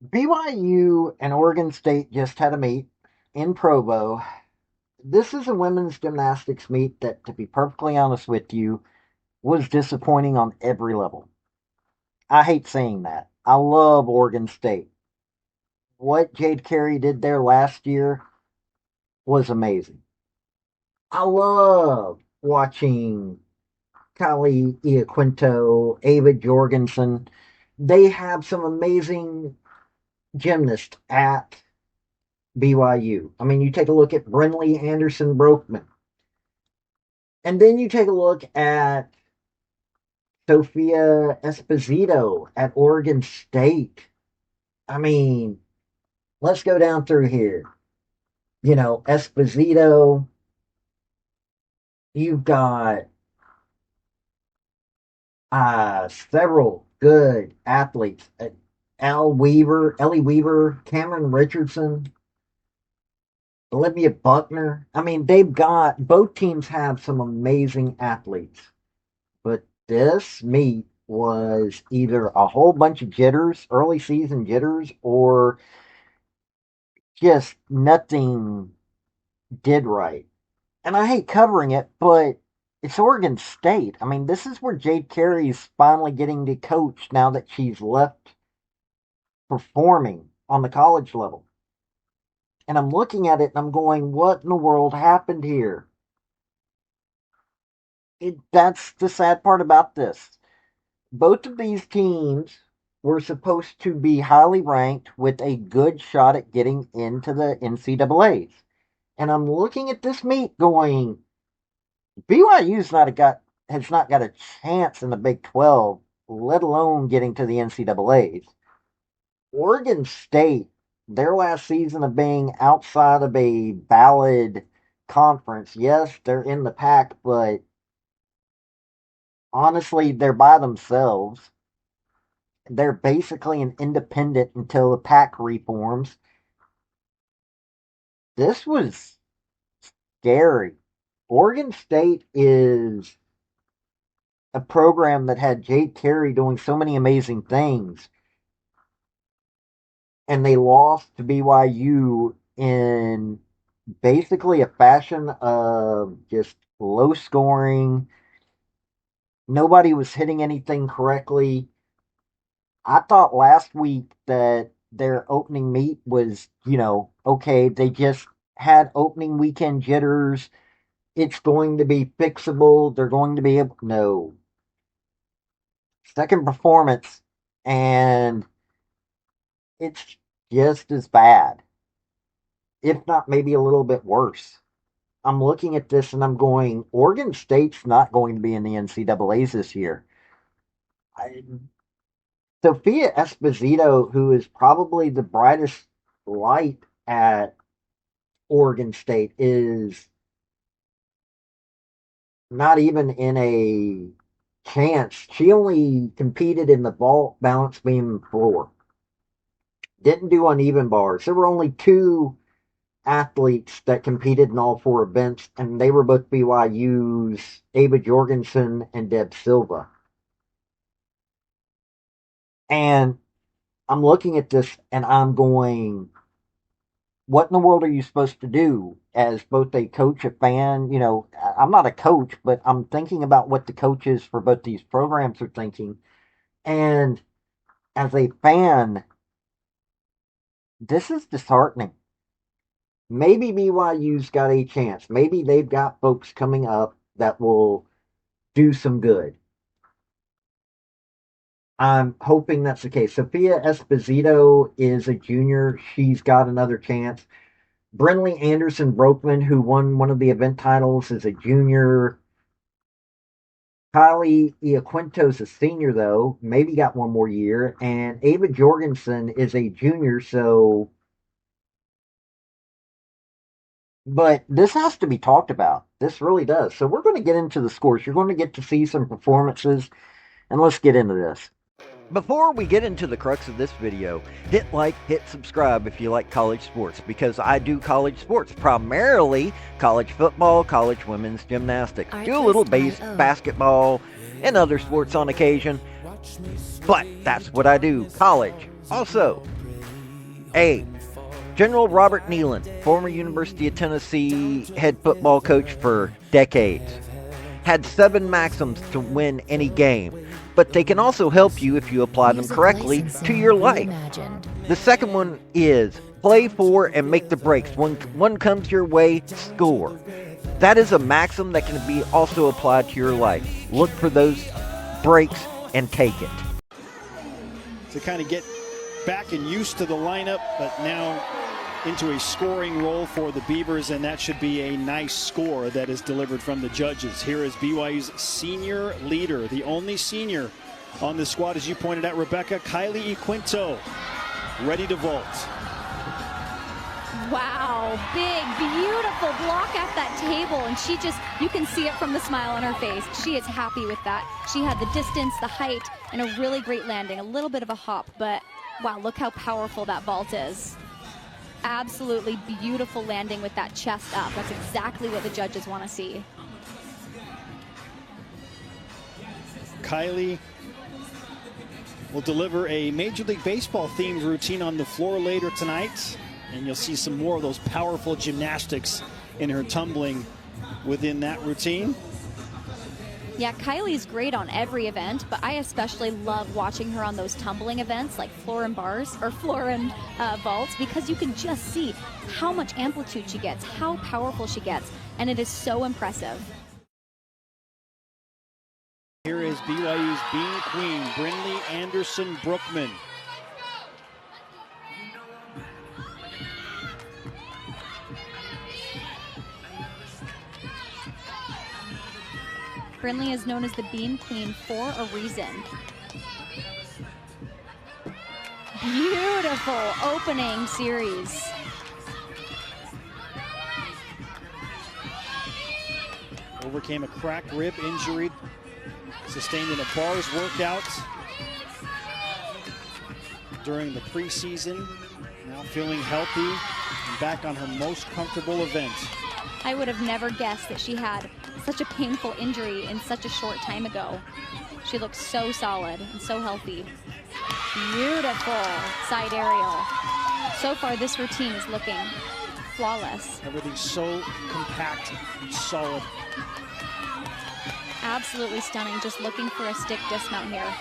BYU and Oregon State just had a meet in Provo. This is a women's gymnastics meet that, to be perfectly honest with you, was disappointing on every level. I hate saying that. I love Oregon State. What Jade Carey did there last year was amazing. I love watching Kylie Iaquinto, Ava Jorgensen. They have some amazing gymnasts at BYU. I mean, you take a look at Brenley Andersen-Broeman, and then you take a look at Sophia Esposito at Oregon State. I mean, let's go down through here. Esposito, you've got several good athletes. Ellie Weaver, Cameron Richardson, Olivia Buckner. I mean, both teams have some amazing athletes. But this meet was either a whole bunch of jitters, early season jitters, or just nothing did right. And I hate covering it, but it's Oregon State. I mean, this is where Jade Carey's finally getting to coach now that she's left performing on the college level. And I'm looking at it and I'm going, what in the world happened here? That's the sad part about this. Both of these teams were supposed to be highly ranked with a good shot at getting into the NCAAs. And I'm looking at this meet going, BYU's not got has not got a chance in the Big 12, let alone getting to the NCAAs. Oregon State, their last season of being outside of a valid conference, yes, they're in the pack, but honestly, they're by themselves. They're basically an independent until the pack reforms. This was scary. Oregon State is a program that had Jade Carey doing so many amazing things, and they lost to BYU in basically a fashion of just low scoring. Nobody was hitting anything correctly. I thought last week that their opening meet was, okay, they just had opening weekend jitters. It's going to be fixable. They're going to be able. No. Second performance, and it's just as bad, if not maybe a little bit worse. I'm looking at this and I'm going, Oregon State's not going to be in the NCAAs this year. I, Sophia Esposito, who is probably the brightest light at Oregon State, is not even in a chance. She only competed in the vault, balance beam, floor. Didn't do uneven bars. There were only two athletes that competed in all four events, and they were both BYU's Ava Jorgensen and Deb Silva. And I'm looking at this and I'm going, what in the world are you supposed to do as both a coach, a fan? I'm not a coach, but I'm thinking about what the coaches for both these programs are thinking. And as a fan, this is disheartening. Maybe BYU's got a chance. Maybe they've got folks coming up that will do some good. I'm hoping that's the case. Sophia Esposito is a junior. She's got another chance. Brenley Andersen-Broeman, who won one of the event titles, is a junior. Kylie Iaquinto's a senior, though. Maybe got one more year. And Ava Jorgensen is a junior, so. But this has to be talked about. This really does. So we're going to get into the scores. You're going to get to see some performances, and let's get into this. Before we get into the crux of this video, hit like, hit subscribe if you like college sports, because I do college sports, primarily college football, college women's gymnastics, do a little basketball and other sports on occasion, but that's what I do, college. Also, A. General Robert Nealon, former University of Tennessee head football coach for decades, had 7 maxims to win any game, but they can also help you if you apply them correctly to your life. The second one is play for and make the breaks. When one comes your way, score. That is a maxim that can be also applied to your life. Look for those breaks and take it. To kind of get back and used to the lineup, but now into a scoring role for the Beavers, and that should be a nice score that is delivered from the judges. Here is BYU's senior leader, the only senior on the squad, as you pointed out, Rebecca, Kylie Equinto, ready to vault. Wow, big, beautiful block at that table, and she just, you can see it from the smile on her face. She is happy with that. She had the distance, the height, and a really great landing. A little bit of a hop, but wow, look how powerful that vault is. Absolutely beautiful landing with that chest up. That's exactly what the judges want to see. Kylie will deliver a Major League Baseball themed routine on the floor later tonight, and you'll see some more of those powerful gymnastics in her tumbling within that routine. Yeah, Kylie's great on every event, but I especially love watching her on those tumbling events like floor and bars or floor and vaults, because you can just see how much amplitude she gets, how powerful she gets, and it is so impressive. Here is BYU's Bean Queen, Brynlee Andersen-Broeman. Brynlee is known as the Bean Queen for a reason. Beautiful opening series. Overcame a cracked rib injury sustained in a bars workout during the preseason. Now feeling healthy and back on her most comfortable event. I would have never guessed that she had such a painful injury in such a short time ago. She looks so solid and so healthy. Beautiful side aerial. So far this routine is looking flawless. Everything's so compact and solid. Absolutely stunning. Just looking for a stick dismount here.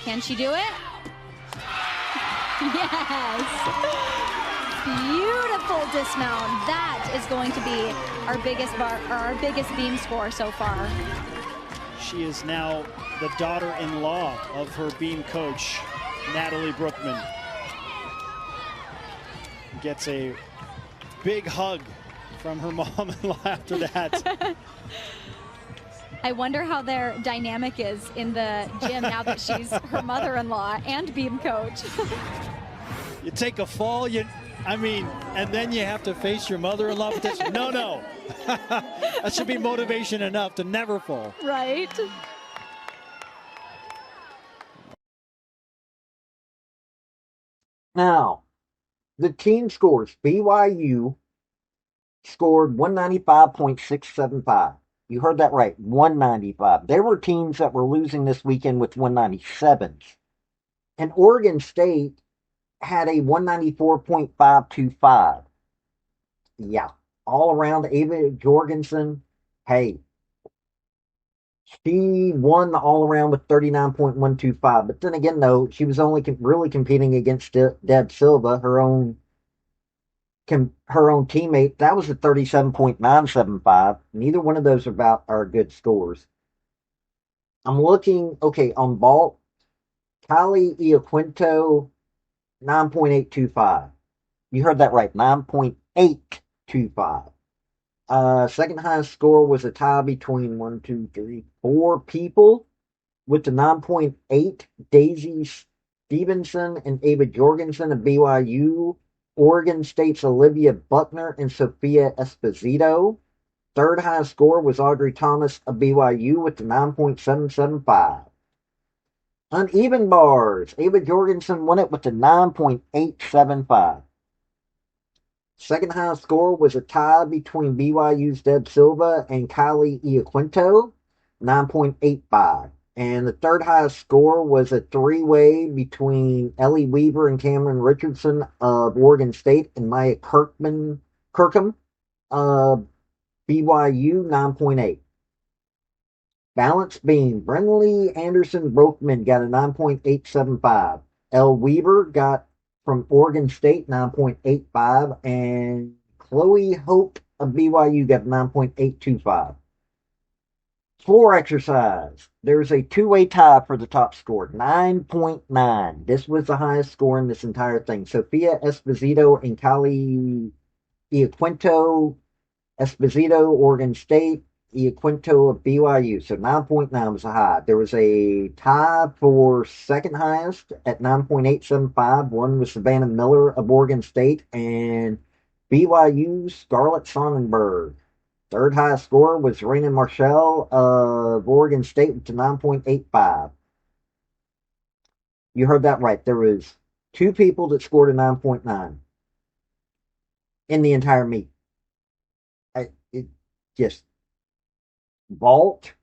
Can she do it? Yes! Beautiful dismount. That is going to be our biggest beam score so far. She is now the daughter-in-law of her beam coach, Natalie Brookman. Gets a big hug from her mom-in-law after that. I wonder how their dynamic is in the gym now that she's her mother-in-law and beam coach. You take a fall, and then you have to face your mother-in-law. No. That should be motivation enough to never fall. Right. Now, the team scores. BYU scored 195.675. You heard that right, 195. There were teams that were losing this weekend with 197s. And Oregon State had a 194.525. Yeah, all around. Ava Jorgensen, hey, she won the all around with 39.125. But then again, though, she was only really competing against Deb Silva, her own teammate. That was a 37.975. Neither one of those are good scores. I'm looking, okay, on vault, Kylie Equinto, 9.825. You heard that right, 9.825. Second highest score was a tie between 4 people with the 9.8, Daisy Stevenson and Ava Jorgensen of BYU. Oregon State's Olivia Buckner and Sophia Esposito. Third highest score was Audrey Thomas of BYU with the 9.775. Uneven bars. Ava Jorgensen won it with the 9.875. Second highest score was a tie between BYU's Deb Silva and Kylie Equinto, 9.85. And the third highest score was a three-way between Ellie Weaver and Cameron Richardson of Oregon State and Maya Kirkham of BYU 9.8. Balance beam. Brenly Andersen-Broeman got a 9.875. Elle Weaver got from Oregon State 9.85. And Chloe Hope of BYU got 9.825. Floor exercise. There's a two-way tie for the top score, 9.9. This was the highest score in this entire thing. Sophia Esposito and Kylie Iaquinto. Esposito, Oregon State. Iaquinto of BYU. So 9.9 was the high. There was a tie for second highest at 9.875. One was Savannah Miller of Oregon State and BYU's Scarlett Sonnenberg. Third highest score was Raina Marshall of Oregon State with a 9.85. You heard that right. There was two people that scored a 9.9 in the entire meet. It just vault.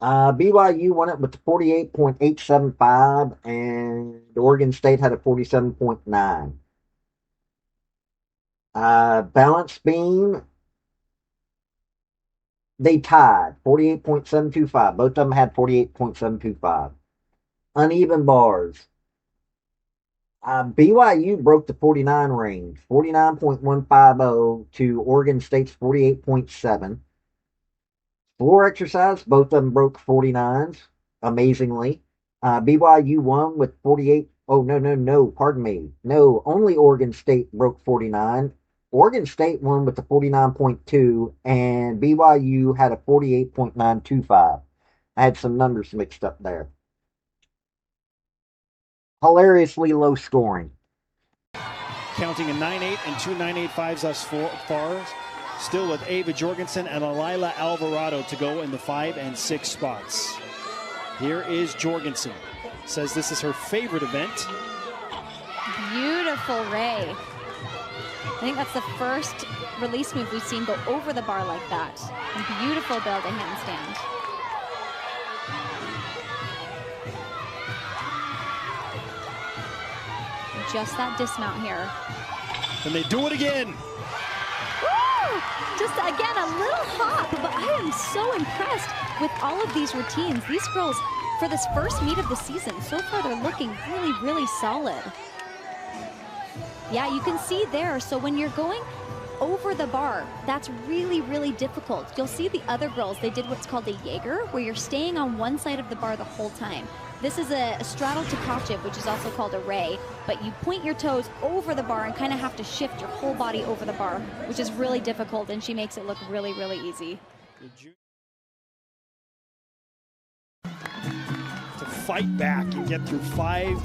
BYU won it with 48.875 and Oregon State had a 47.9. Balance beam, they tied 48.725. Both of them had 48.725. Uneven bars. BYU broke the 49 range, 49.150 to Oregon State's 48.7. Floor exercise, both of them broke 49s, amazingly. BYU won with 48. Oh, no, pardon me. No, only Oregon State broke 49. Oregon State won with the 49.2, and BYU had a 48.925. I had some numbers mixed up there. Hilariously low scoring. Counting a 9.8 and two 9.85s thus far. Still with Ava Jorgensen and Alila Alvarado to go in the 5 and 6 spots. Here is Jorgensen. Says this is her favorite event. Beautiful Ray. I think that's the first release move we've seen go over the bar like that. Beautiful build to handstand. Just that dismount here. And they do it again. Woo! Just again, a little hop, but I am so impressed with all of these routines. These girls, for this first meet of the season, so far they're looking really, really solid. Yeah, you can see there. So when you're going over the bar, that's really, really difficult. You'll see the other girls, they did what's called a Jaeger, where you're staying on one side of the bar the whole time. This is a straddle Tkachev, which is also called a ray, but you point your toes over the bar and kind of have to shift your whole body over the bar, which is really difficult, and she makes it look really, really easy. To fight back and get through 5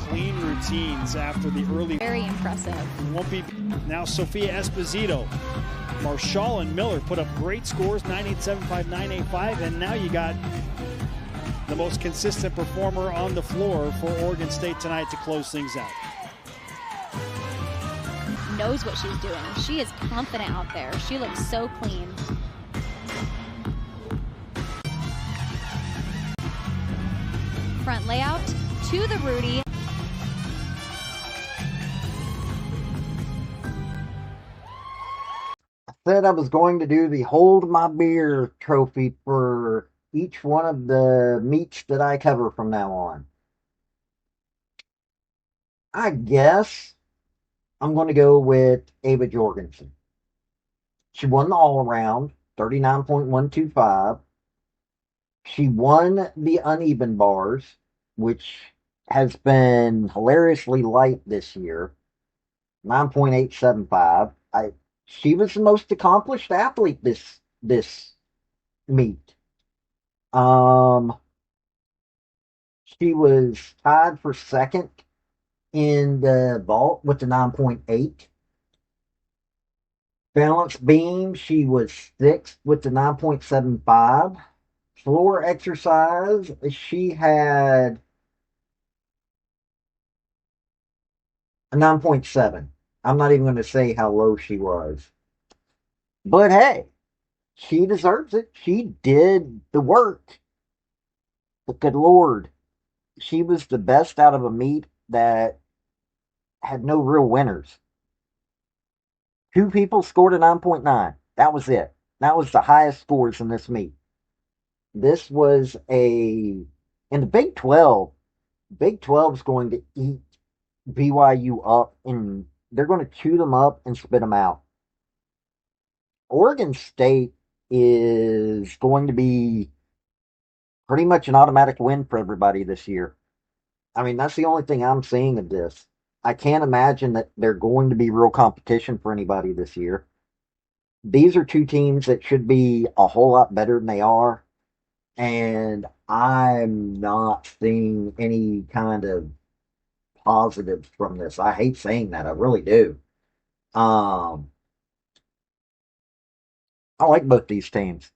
clean routines after the early. Very impressive. It won't be now. Sophia Esposito, Marshall, and Miller put up great scores, 9.875, 9.85, and now you got the most consistent performer on the floor for Oregon State tonight to close things out. Knows what she's doing. She is confident out there. She looks so clean. Front layout to the Rudy. I said I was going to do the Hold My Beer trophy for each one of the meets that I cover from now on. I guess I'm going to go with Ava Jorgensen. She won the all-around, 39.125. She won the uneven bars, which has been hilariously light this year, 9.875. She was the most accomplished athlete this meet. She was tied for second in the vault with the 9.8. Balance beam, she was sixth with the 9.75. Floor exercise, she had a 9.7. I'm not even going to say how low she was. But hey, she deserves it. She did the work. But good Lord, she was the best out of a meet that had no real winners. Two people scored a 9.9. That was it. That was the highest scores in this meet. This was in the Big 12. Big 12 is going to eat BYU up, and they're going to chew them up and spit them out. Oregon State is going to be pretty much an automatic win for everybody this year. I mean, that's the only thing I'm seeing of this. I can't imagine that they're going to be real competition for anybody this year. These are two teams that should be a whole lot better than they are, and I'm not seeing any kind of positives from this. I hate saying that. I really do. Um, I like both these teams.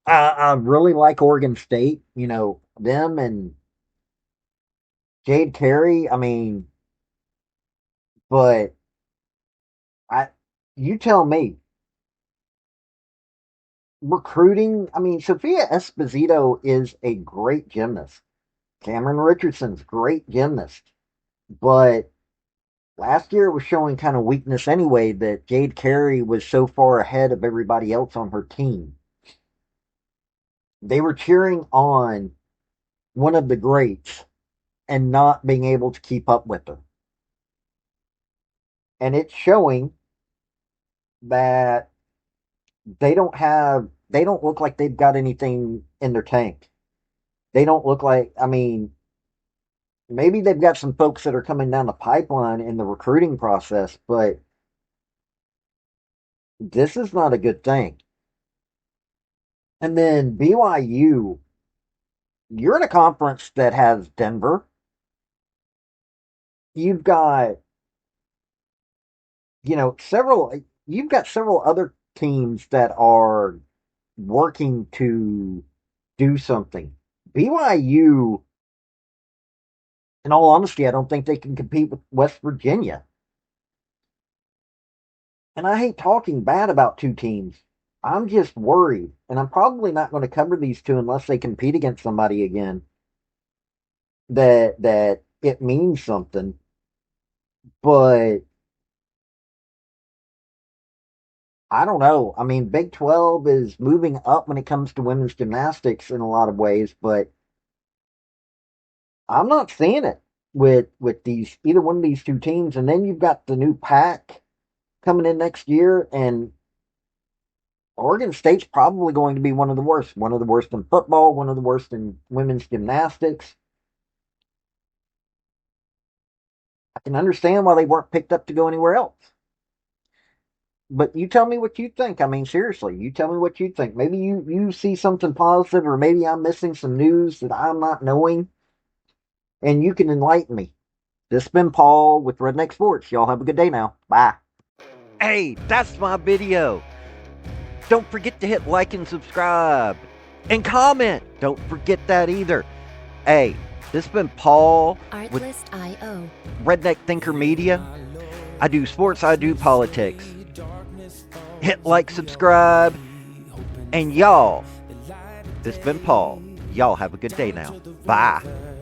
I really like Oregon State. You know, them and Jade Carey. I mean, but I, you tell me, recruiting. I mean, Sophia Esposito is a great gymnast. Cameron Richardson's great gymnast, but last year it was showing kind of weakness anyway. That Jade Carey was so far ahead of everybody else on her team. They were cheering on one of the greats and not being able to keep up with her. And it's showing that they don't look like they've got anything in their tank. They don't look like, I mean, maybe they've got some folks that are coming down the pipeline in the recruiting process, but this is not a good thing. And then BYU, you're in a conference that has Denver. You've got, you've got several other teams that are working to do something. BYU, in all honesty, I don't think they can compete with West Virginia. And I hate talking bad about two teams. I'm just worried. And I'm probably not going to cover these two unless they compete against somebody again. That it means something. But I don't know. I mean, Big 12 is moving up when it comes to women's gymnastics in a lot of ways, but I'm not seeing it with these either one of these two teams. And then you've got the new pack coming in next year, and Oregon State's probably going to be one of the worst. One of the worst in football, one of the worst in women's gymnastics. I can understand why they weren't picked up to go anywhere else. But you tell me what you think. I mean, seriously, you tell me what you think. Maybe you see something positive, or maybe I'm missing some news that I'm not knowing, and you can enlighten me. This has been Paul with Redneck Sports. Y'all have a good day now. Bye. Hey, that's my video. Don't forget to hit like and subscribe. And comment. Don't forget that either. Hey, this has been Paul with Artlist.io. Redneck Thinker Media. I do sports, I do politics. Hit like, subscribe, and y'all, this has been Paul. Y'all have a good day now. Bye.